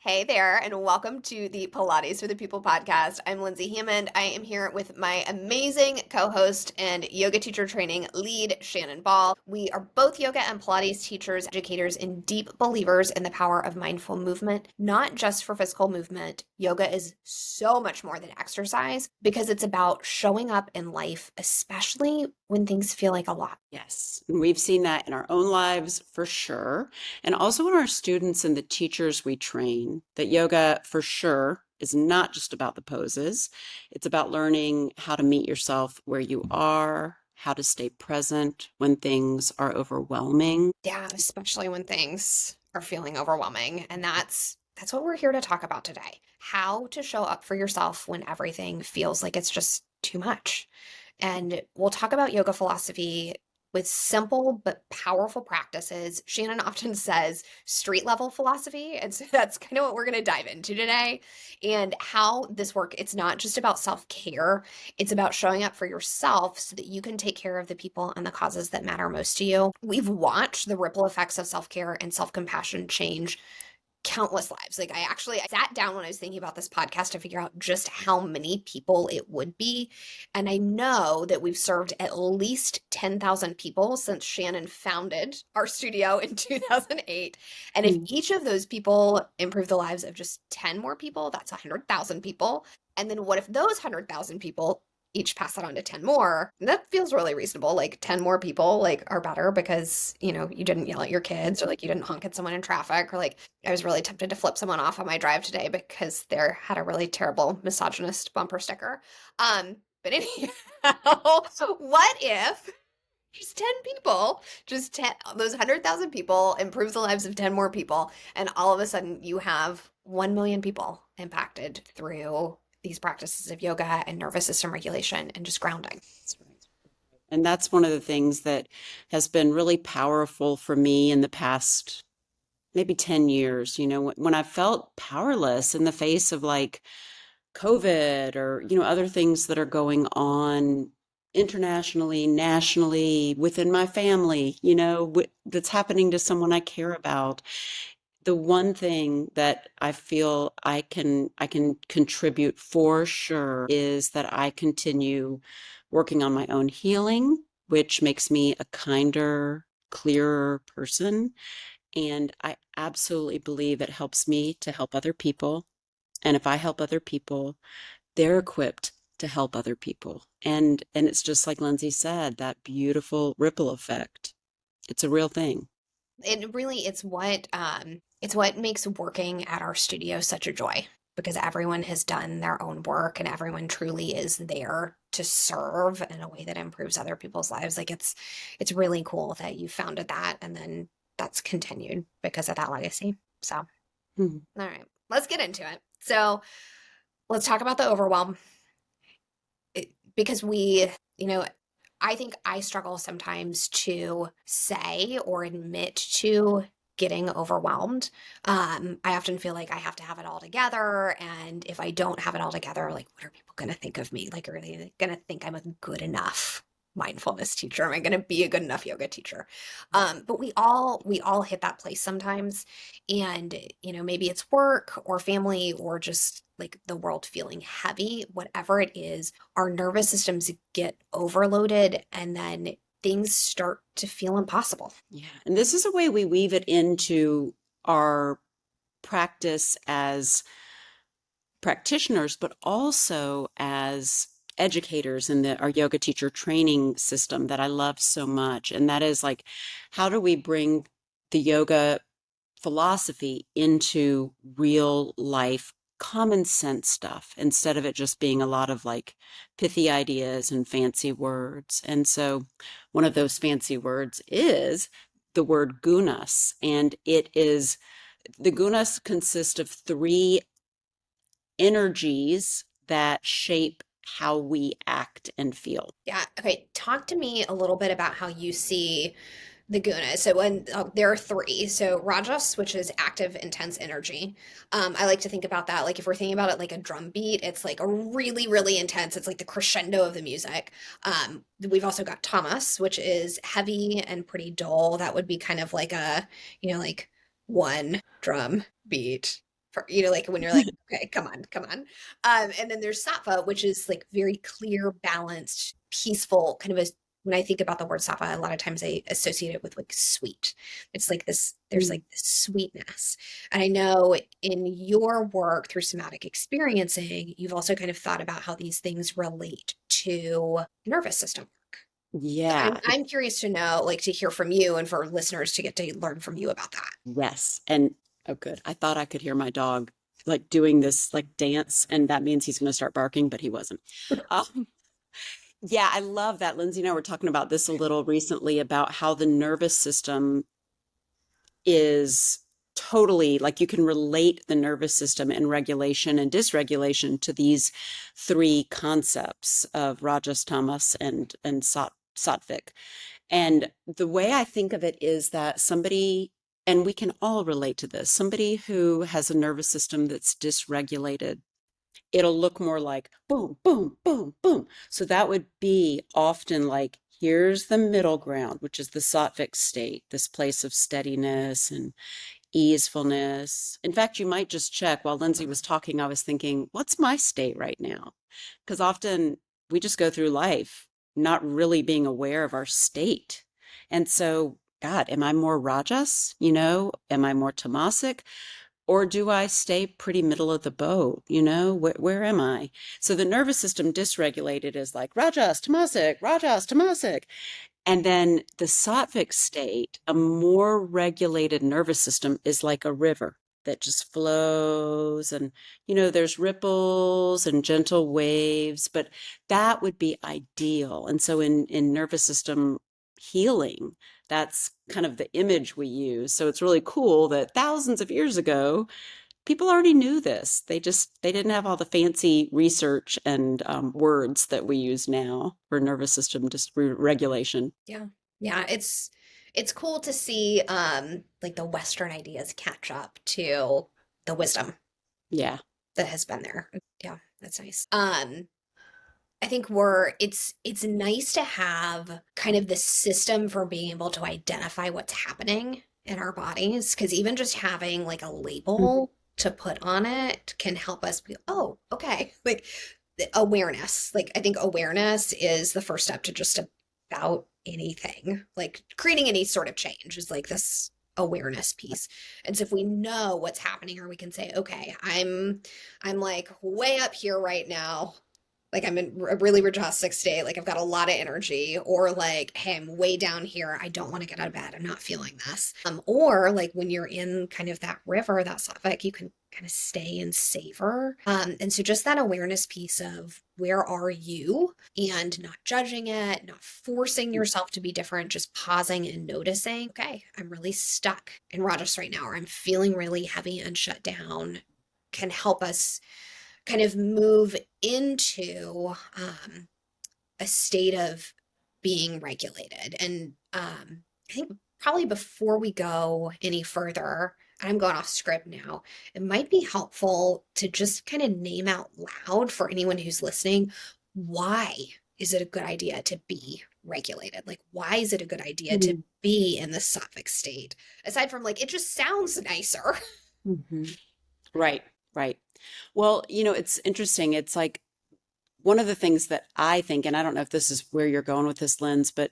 Hey there, and welcome to the Pilates for the People podcast. I'm Lindsay Hammond. I am here with my amazing co host and yoga teacher training lead, Shannon Ball. We are both yoga and Pilates teachers, educators, and deep believers in the power of mindful movement, not just for physical movement. Yoga is so much more than exercise because it's about showing up in life, especially when things feel like a lot. Yes, and we've seen that in our own lives for sure, and also in our students and the teachers we train, that yoga for sure is not just about the poses. It's about learning how to meet yourself where you are, how to stay present when things are overwhelming. Yeah, especially when things are feeling overwhelming. And that's what we're here to talk about today. How to show up for yourself when everything feels like it's just too much. And we'll talk about yoga philosophy with simple but powerful practices. Shannon often says street level philosophy. And so that's kind of what we're going to dive into today and how this work. It's not just about self care, it's about showing up for yourself so that you can take care of the people and the causes that matter most to you. We've watched the ripple effects of self care and self compassion change countless lives. Like I sat down when I was thinking about this podcast to figure out just how many people it would be. And I know that we've served at least 10,000 people since Shannon founded our studio in 2008. And if Mm. each of those people improve the lives of just 10 more people, that's 100,000 people. And then what if those 100,000 people each pass that on to 10 more? And that feels really reasonable. Like 10 more people like are better because, you didn't yell at your kids or like you didn't honk at someone in traffic or like I was really tempted to flip someone off on my drive today because they had a really terrible misogynist bumper sticker. But anyhow, what if just 10 people, just 10, those 100,000 people improve the lives of 10 more people, and all of a sudden you have 1 million people impacted through these practices of yoga and nervous system regulation and just grounding. That's right. And that's one of the things that has been really powerful for me in the past maybe 10 years, when I felt powerless in the face of like COVID or, other things that are going on internationally, nationally, within my family, that's happening to someone I care about. The one thing that I feel I can contribute for sure is that I continue working on my own healing, which makes me a kinder, clearer person. And I absolutely believe it helps me to help other people. And if I help other people, they're equipped to help other people. And it's just like Lindsay said, that beautiful ripple effect. It's a real thing. And really, it's what makes working at our studio such a joy because everyone has done their own work and everyone truly is there to serve in a way that improves other people's lives. Like it's really cool that you founded that and then that's continued because of that legacy. So, all Mhm. right, let's get into it. So, let's talk about the overwhelm because you know, I think I struggle sometimes to say or admit to getting overwhelmed. I often feel like I have to have it all together. And if I don't have it all together, like, what are people going to think of me? Like, are they going to think I'm a good enough mindfulness teacher? Am I going to be a good enough yoga teacher? But we all hit that place sometimes. And, maybe it's work or family or just like the world feeling heavy, whatever it is, our nervous systems get overloaded and then things start to feel impossible. Yeah. And this is a way we weave it into our practice as practitioners, but also as educators in our yoga teacher training system that I love so much. And that is like, how do we bring the yoga philosophy into real life common sense stuff instead of it just being a lot of like pithy ideas and fancy words? And so one of those fancy words is the word gunas, and the gunas consist of three energies that shape how we act and feel. Yeah. Okay. Talk to me a little bit about how you see the gunas. So when there are three. So rajas, which is active, intense energy. I like to think about that. Like if we're thinking about it like a drum beat, it's like a really, really intense. It's like the crescendo of the music. We've also got tamas, which is heavy and pretty dull. That would be kind of like like one drum beat. like when you're like, okay, come on, come on. And then there's sattva, which is like very clear, balanced, peaceful, kind of a when I think about the word sattva, a lot of times I associate it with like sweet. It's like this, there's Mm. like this sweetness. And I know in your work through somatic experiencing, you've also kind of thought about how these things relate to nervous system. So Yeah. I'm curious to know, like to hear from you and for listeners to get to learn from you about that. Yes. And oh, good. I thought I could hear my dog like doing this like dance, and that means he's going to start barking, but he wasn't. Um, yeah, I love that. Lindsay and I were talking about this a little recently about how the nervous system is totally like you can relate the nervous system and regulation and dysregulation to these three concepts of rajas, tamas, and sattvic. And the way I think of it is that somebody, and we can all relate to this, somebody who has a nervous system that's dysregulated, it'll look more like boom, boom, boom, boom. So that would be often like, here's the middle ground, which is the sattvic state, this place of steadiness and easefulness. In fact, you might just check while Lindsay was talking, I was thinking, what's my state right now? Because often we just go through life not really being aware of our state. And so, God, am I more rajas? Am I more tamasic? Or do I stay pretty middle of the boat? Where am I? So the nervous system dysregulated is like Rajas, Tamasic. And then the sattvic state, a more regulated nervous system, is like a river that just flows. And, there's ripples and gentle waves, but that would be ideal. And so in nervous system healing, that's kind of the image we use. So it's really cool that thousands of years ago, people already knew this. They didn't have all the fancy research and words that we use now for nervous system regulation. Yeah. Yeah, it's cool to see like the Western ideas catch up to the wisdom Yeah. that has been there. Yeah, that's nice. I think it's nice to have kind of the system for being able to identify what's happening in our bodies because even just having like a Mhm. label to put on it can help us be, oh, okay. Like the awareness. Like I think awareness is the first step to just about anything. Like creating any sort of change is like this awareness piece. And so if we know what's happening or we can say, okay, I'm like way up here right now, like I'm in a really rajasic state, like I've got a lot of energy, or like, hey, I'm way down here. I don't want to get out of bed. I'm not feeling this. Or like when you're in kind of that river, that Suffolk, you can kind of stay and savor. And so just that awareness piece of where are you and not judging it, not forcing yourself to be different, just pausing and noticing, okay, I'm really stuck in Rajas right now, or I'm feeling really heavy and shut down can help us kind of move into a state of being regulated. And I think probably before we go any further, and I'm going off script now, it might be helpful to just kind of name out loud for anyone who's listening why is it a good idea to be regulated? Like, why is it a good idea to Mhm. be in the sattvic state? Aside from like, it just sounds nicer. Mhm. Right, right. Well, it's interesting. It's like one of the things that I think, and I don't know if this is where you're going with this lens, but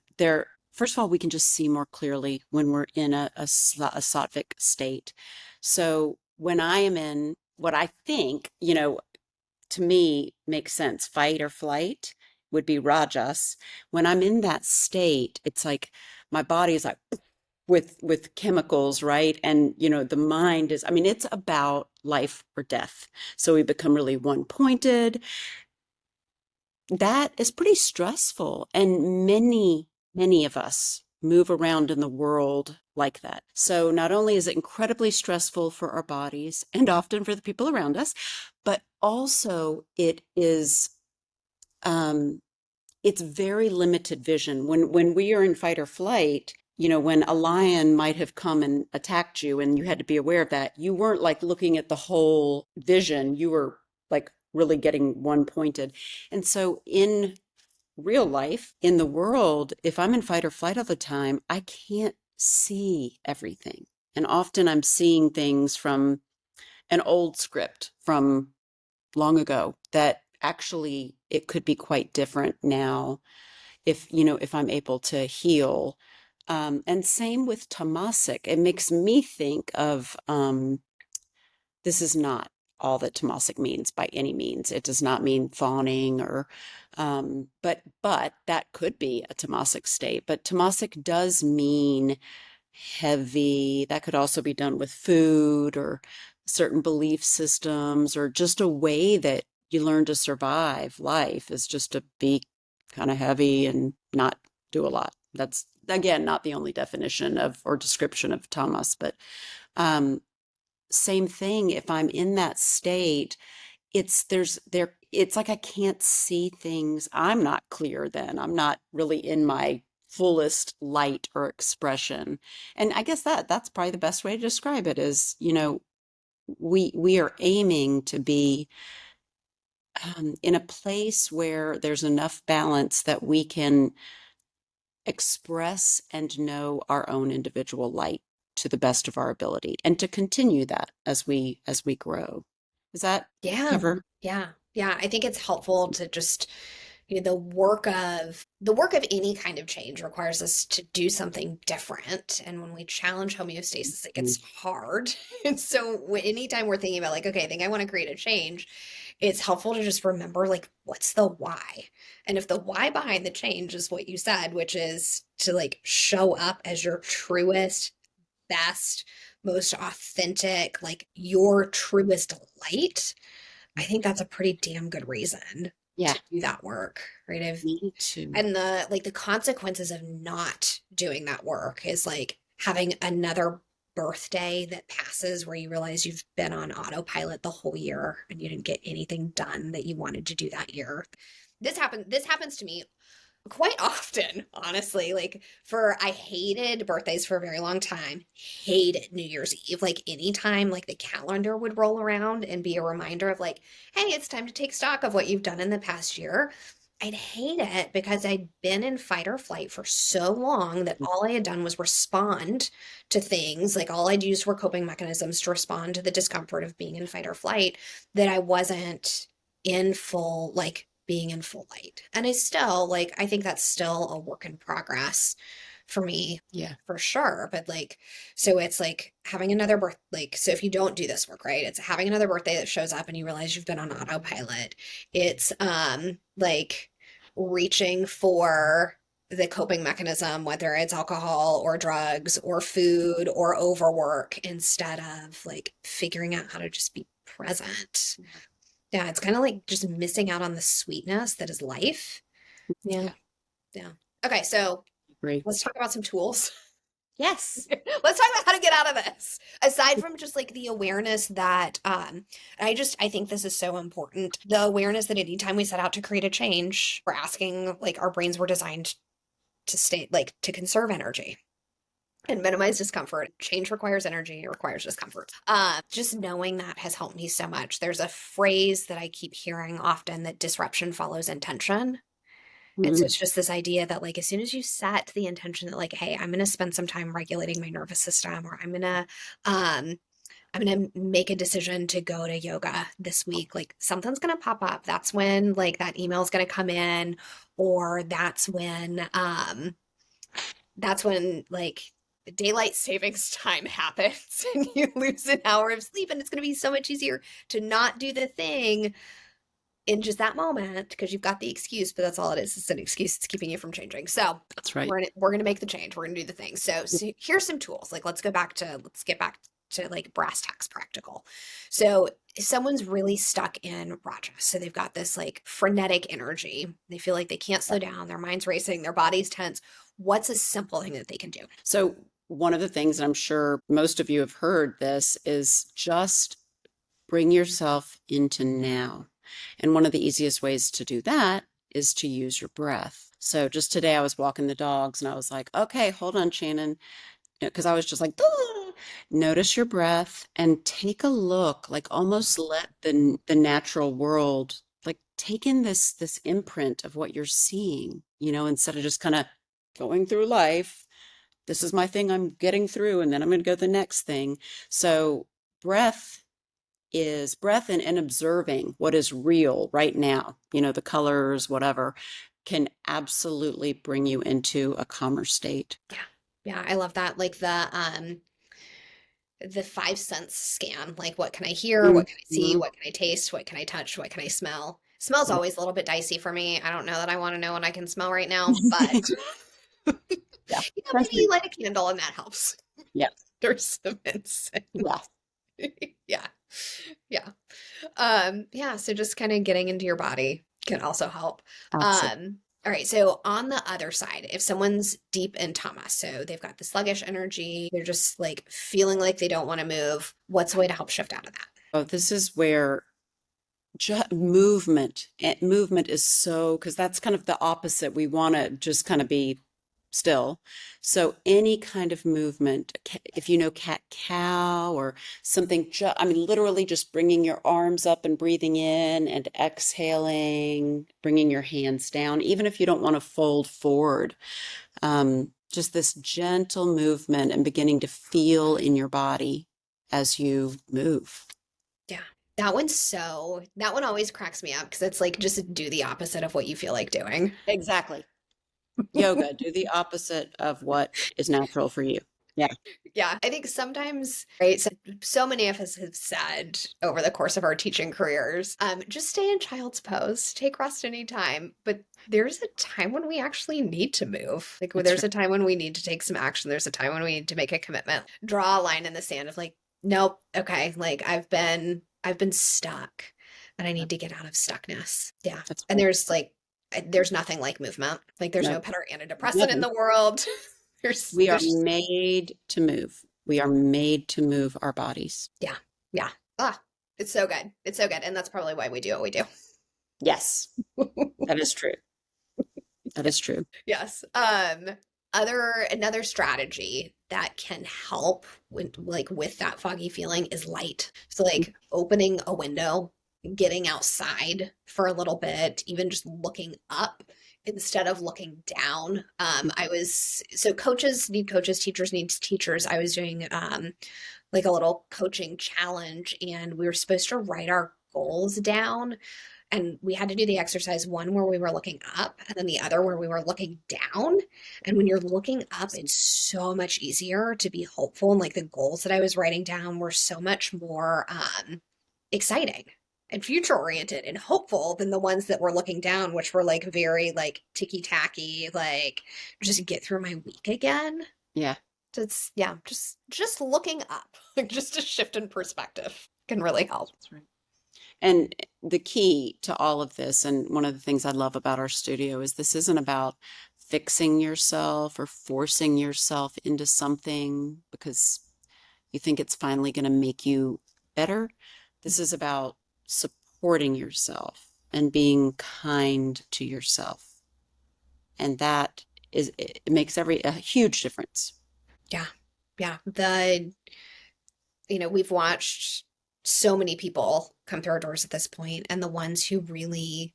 first of all, we can just see more clearly when we're in a sattvic state. So when I am in what I think, to me makes sense, fight or flight would be rajas. When I'm in that state, it's like my body is like with chemicals, right? And the mind is, I mean, it's about life or death. So we become really one pointed. That is pretty stressful. And many of us move around in the world like that. So not only is it incredibly stressful for our bodies and often for the people around us, but also um, it's very limited vision. When we are in fight or flight, when a lion might have come and attacked you and you had to be aware of that, you weren't like looking at the whole vision. You were like really getting one pointed. And so in real life, in the world, if I'm in fight or flight all the time, I can't see everything. And often I'm seeing things from an old script from long ago that actually it could be quite different now if, if I'm able to heal. And same with tamasic. It makes me think of this is not all that tamasic means by any means. It does not mean fawning or but that could be a tamasic state. But tamasic does mean heavy. That could also be done with food or certain belief systems or just a way that you learn to survive life is just to be kind of heavy and not do a lot. That's again not the only definition of or description of tamas, but um, same thing. If I'm in that state, it's like I can't see things. I'm not clear then. I'm not really in my fullest light or expression. And I guess that's probably the best way to describe it is, we are aiming to be in a place where there's enough balance that we can express and know our own individual light to the best of our ability and to continue that as we grow. Does that Yeah. cover? Yeah. Yeah. I think it's helpful to just, the work of any kind of change requires us to do something different. And when we challenge homeostasis, it Mhm. gets hard. And so anytime we're thinking about like, okay, I think I want to create a change, it's helpful to just remember like what's the why? And if the why behind the change is what you said, which is to like show up as your truest, best, most authentic, like your truest light, I think that's a pretty damn good reason Yeah, to do that work, right? me too. And the consequences of not doing that work is like having another birthday that passes where you realize you've been on autopilot the whole year and you didn't get anything done that you wanted to do that year. This happens to me quite often, honestly. Like I hated birthdays for a very long time. Hated New Year's Eve. Like anytime like the calendar would roll around and be a reminder of like, hey, it's time to take stock of what you've done in the past year. I'd hate it because I'd been in fight or flight for so long that all I had done was respond to things. Like all I'd used were coping mechanisms to respond to the discomfort of being in fight or flight, that I wasn't in full, like being in full light. And I think that's still a work in progress for me, Yeah. for sure. But like, so it's like having another birth, like, so if you don't do this work, right, it's having another birthday that shows up and you realize you've been on autopilot. It's like reaching for the coping mechanism, whether it's alcohol or drugs or food or overwork, instead of like figuring out how to just be present. Yeah, it's kind of like just missing out on the sweetness that is life. Yeah, Yeah, yeah. Okay, so agree. let's talk about some tools. Yes. Let's talk about how to get out of this. Aside from just like the awareness that I think this is so important. The awareness that anytime we set out to create a change, we're asking, like, our brains were designed to stay, like, to conserve energy and minimize discomfort. Change requires energy, it requires discomfort. Just knowing that has helped me so much. There's a phrase that I keep hearing often, that disruption follows intention. And so Mm, it's just this idea that like as soon as you set the intention that like, hey, I'm gonna spend some time regulating my nervous system, or um I'm gonna make a decision to go to yoga this week, like something's gonna pop up. That's when like that email is gonna come in, or that's when like daylight savings time happens and you lose an hour of sleep, and it's going to be so much easier to not do the thing in just that moment because you've got the excuse, but that's all it is. It's an excuse. It's keeping you from changing. So that's right. we're gonna make the change. We're gonna do the thing. So here's some tools. Like let's get back to like brass tacks practical. So if someone's really stuck in Raja, so they've got this like frenetic energy, they feel like they can't slow down, their mind's racing, their body's tense. What's a simple thing that they can do? So one of the things, and I'm sure most of you have heard this, is just bring yourself into now. And one of the easiest ways to do that is to use your breath. So just today I was walking the dogs and I was like, okay, hold on, Shannon, because I was just like, "Ah." Notice your breath and take a look, like almost let the natural world like take in this imprint of what you're seeing, instead of just kind of going through life. This is my thing I'm getting through, and then I'm going to go to the next thing. So breath is breath and observing what is real right now, the colors, whatever, can absolutely bring you into a calmer state. Yeah. Yeah, I love that. Like the five sense scan. Like what can I hear? What can I see? Mhm. What can I taste? What can I touch? What can I smell? Smell's Yeah. always a little bit dicey for me. I don't know that I want to know what I can smell right now, but Yeah. maybe Sensory. light a candle and that helps. Yeah. There's some incense. Yeah. Yeah. Yeah. Yeah, so just kind of getting into your body can also help. Absolutely. All right, so on the other side, if someone's deep in tamas, so they've got the sluggish energy, they're just like feeling like they don't want to move, what's a way to help shift out of that? Oh, this is where movement is so, because that's kind of the opposite. We want to just kind of be still. So any kind of movement, if you know cat cow or something, I mean, literally just bringing your arms up and breathing in and exhaling, bringing your hands down, even if you don't want to fold forward. Just this gentle movement and beginning to feel in your body as you move. Yeah. That one always cracks me up because it's like just do the opposite of what you feel like doing. Exactly. Yoga, do the opposite of what is natural for you. Yeah, Yeah, I think sometimes, right? So many of us have said over the course of our teaching careers, just stay in child's pose, take rest anytime. But there's a time when we actually need to move. Like, that's there's right. a time when we need to take some action. There's a time when we need to make a commitment. Draw a line in the sand of like, nope, okay, like I've been stuck, and I need to get out of stuckness. Yeah, That's and right. there's nothing like movement. Like, there's No, no better antidepressant in nothing. the world. We are There's made to move. We are made to move our bodies. Yeah. Yeah. Ah, it's so good. It's so good. And that's probably why we do what we do. Yes, that is true. That is true. Yes. Another strategy that can help with that foggy feeling is light. So like opening a window, getting outside for a little bit, even just looking up instead of looking down. I was so coaches need coaches, teachers need teachers. I was doing like a little coaching challenge and we were supposed to write our goals down and we had to do the exercise one where we were looking up and then the other where we were looking down, and when you're looking up it's so much easier to be hopeful, and like the goals that I was writing down were so much more exciting and future oriented and hopeful than the ones that were looking down, which were like very like ticky tacky, like just get through my week again. Yeah, So it's yeah, just looking up, like just a shift in perspective can really help. that's right. And the key to all of this, and one of the things I love about our studio, is this isn't about fixing yourself or forcing yourself into something because you think it's finally going to make you better. This is about supporting yourself and being kind to yourself. And that it makes a huge difference. Yeah. Yeah. We've watched so many people come through our doors at this point, and the ones who really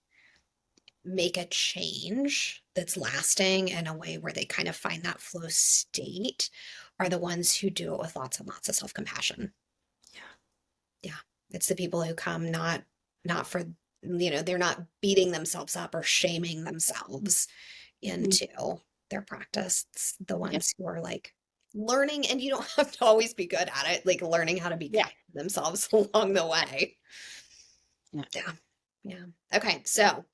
make a change that's lasting in a way where they kind of find that flow state are the ones who do it with lots and lots of self-compassion. Yeah. It's the people who come not for they're not beating themselves up or shaming themselves Mm. into their practice. It's the Yeah. ones who are like learning, and you don't have to always be good at it, like learning how to be Yeah. kind to themselves along the way. Yeah. Yeah. Yeah. Okay. So,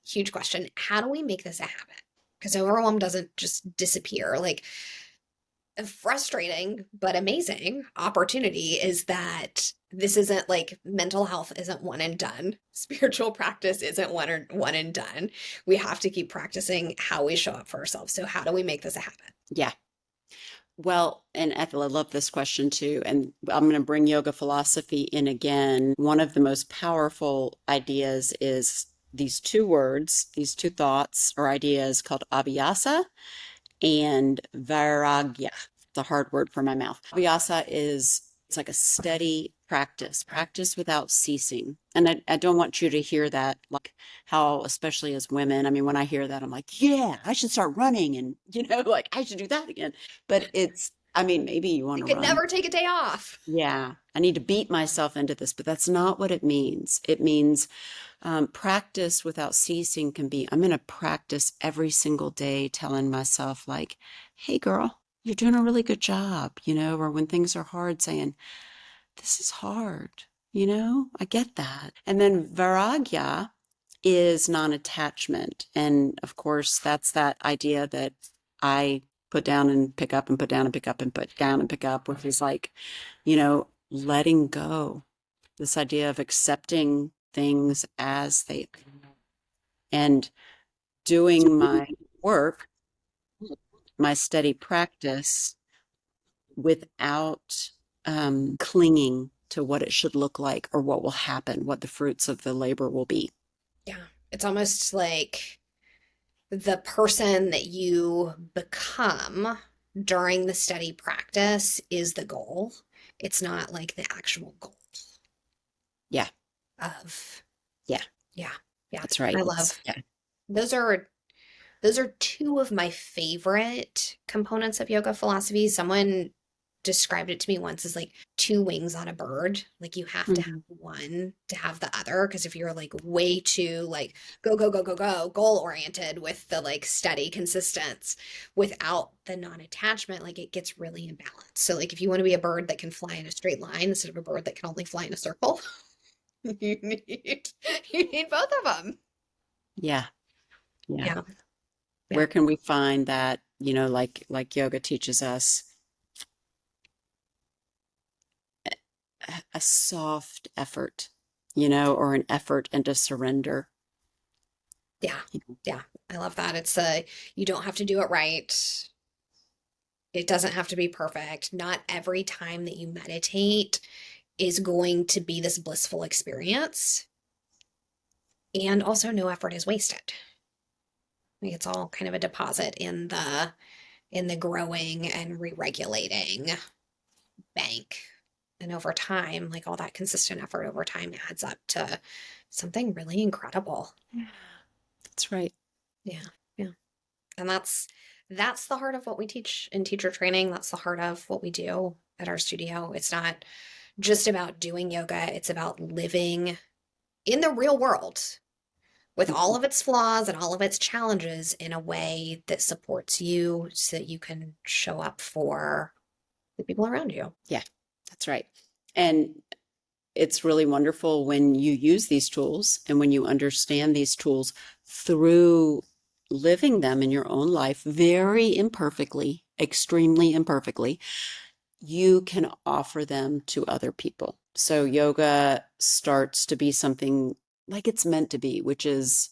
huge question, how do we make this a habit? Because overwhelm doesn't just disappear. Like, a frustrating but amazing opportunity is that this isn't like mental health isn't one and done. Spiritual practice isn't one and done. We have to keep practicing how we show up for ourselves. So how do we make this a habit? Yeah. Well, and Ethel, I love this question too. And I'm going to bring yoga philosophy in again. One of the most powerful ideas is these two words, these two thoughts or ideas called Abhyasa and Vairagya. It's a hard word for my mouth. Abhyasa is it's like a steady practice without ceasing. And I don't want you to hear that like how, especially as women, I mean, when I hear that, I'm like, yeah, I should start running and, like I should do that again. But I mean, maybe you want I to could run. never take a day off. Yeah, I need to beat myself into this, but that's not what it means. It means practice without ceasing can be, I'm going to practice every single day telling myself, like, hey, girl, you're doing a really good job, or when things are hard, saying, this is hard, I get that. And then Vairagya is non-attachment. And of course, that's that idea that I put down and pick up and put down and pick up and put down and pick up, which is like, letting go. This idea of accepting things as they are and doing my work, my steady practice without clinging to what it should look like or what will happen, what the fruits of the labor will be. Yeah. It's almost like the person that you become during the study practice is the goal. It's not like the actual goal Yeah. of, Yeah. yeah, yeah. That's right. I It's, love yeah. those are those are two of my favorite components of yoga philosophy. Someone described it to me once as like two wings on a bird. Like you have to have Mhm. one to have the other. Because if you're like way too like go, go, go, go, go, goal oriented with the like steady consistence without the non-attachment, like it gets really imbalanced. So like if you want to be a bird that can fly in a straight line instead of a bird that can only fly in a circle, you need you need both of them. Yeah. Yeah. Yeah. Yeah. Where can we find that, like yoga teaches us, a soft effort, or an effort and a surrender. Yeah. Yeah. I love that. It's you don't have to do it right. It doesn't have to be perfect. Not every time that you meditate is going to be this blissful experience. And also no effort is wasted. Like it's all kind of a deposit in the growing and re-regulating bank. And over time, like all that consistent effort over time adds up to something really incredible. Yeah. That's right. Yeah. Yeah. And that's the heart of what we teach in teacher training. That's the heart of what we do at our studio. It's not just about doing yoga, it's about living in the real world with all Mhm. of its flaws and all of its challenges in a way that supports you so that you can show up for the people around you. Yeah, that's right. And it's really wonderful when you use these tools and when you understand these tools through living them in your own life very imperfectly, extremely imperfectly, you can offer them to other people. So yoga starts to be something like it's meant to be, which is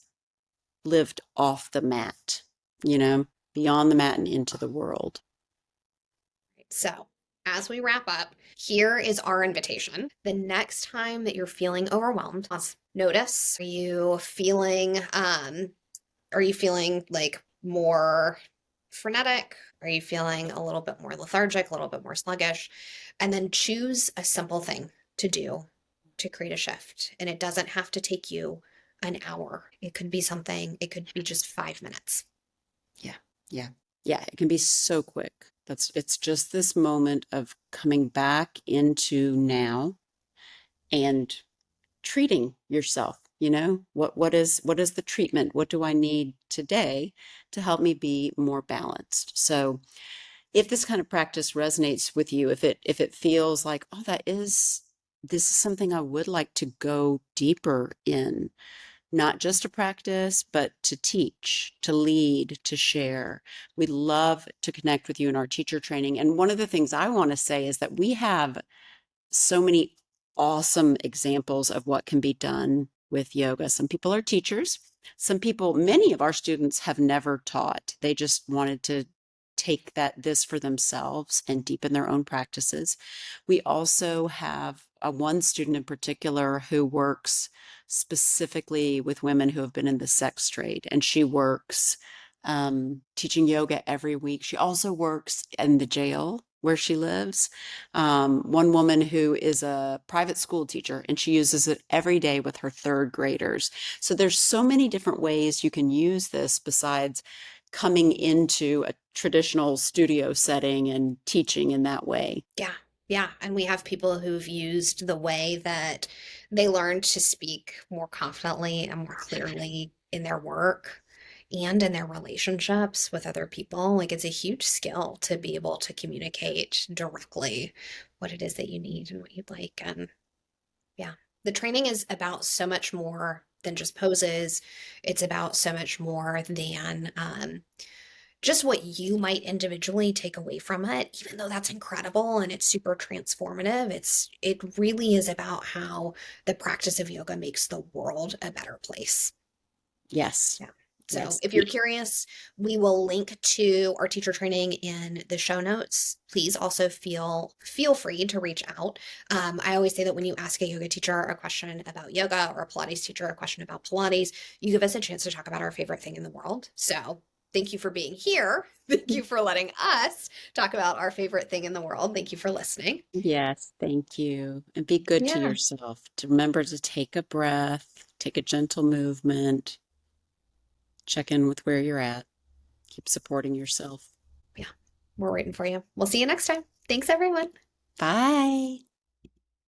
lived off the mat, beyond the mat and into the world. So, as we wrap up, here is our invitation. The next time that you're feeling overwhelmed, let's notice, are you feeling like more frenetic? Are you feeling a little bit more lethargic, a little bit more sluggish? And then choose a simple thing to do to create a shift. And it doesn't have to take you an hour. It could be something, it could be just 5 minutes. Yeah. Yeah. Yeah. It can be so quick. It's just this moment of coming back into now and treating yourself. What is the treatment? What do I need today to help me be more balanced? So if this kind of practice resonates with you, if it feels like, oh, this is something I would like to go deeper in, not just to practice, but to teach, to lead, to share. We'd love to connect with you in our teacher training. And one of the things I want to say is that we have so many awesome examples of what can be done with yoga. Some people are teachers. Many of our students have never taught. They just wanted to take this for themselves and deepen their own practices. We also have one student in particular who works specifically with women who have been in the sex trade, and she works teaching yoga every week. She also works in the jail where she lives. One woman who is a private school teacher, and she uses it every day with her third graders. So there's so many different ways you can use this besides coming into a traditional studio setting and teaching in that way. Yeah. Yeah. And we have people who've used the way that they learned to speak more confidently and more clearly in their work and in their relationships with other people. Like it's a huge skill to be able to communicate directly what it is that you need and what you'd like. And yeah, the training is about so much more than just poses. It's about so much more than just what you might individually take away from it, even though that's incredible and it's super transformative. It really is about how the practice of yoga makes the world a better place. Yes. Yeah. So Yes. if you're curious, we will link to our teacher training in the show notes. Please also feel free to reach out. I always say that when you ask a yoga teacher a question about yoga or a Pilates teacher a question about Pilates, you give us a chance to talk about our favorite thing in the world. So thank you for being here. Thank you for letting us talk about our favorite thing in the world. Thank you for listening. Yes, thank you. And be good to Yeah. yourself. To remember to take a breath, take a gentle movement, check in with where you're at, keep supporting yourself. Yeah. We're waiting for you. We'll see you next time. Thanks, everyone. Bye.